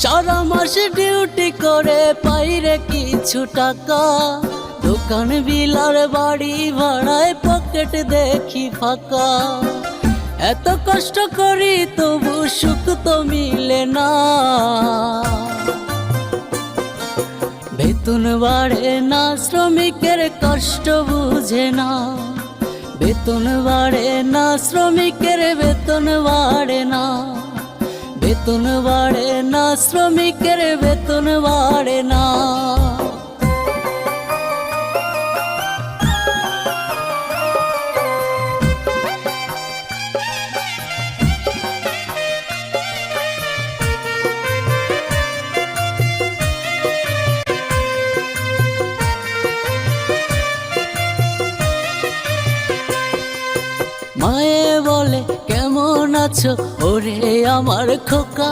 সারা মাসে ডিউটি করে পাইরে কিছু টাকা, দোকান বিলার বাড়ি ভাড়ায় পকেট দেখি ফাঁকা। এত কষ্ট করি তবু সুখ তো মিলে না, বেতন বাড়ে না শ্রমিকের কষ্ট বুঝে না। বেতন বাড়ে না শ্রমিকের বেতন বাড়ে না, বেতন বাড়ে না শ্রমিকের বেতন বাড়ে না। মায়ে বলে কেমন আছো ওরে আমার খোকা,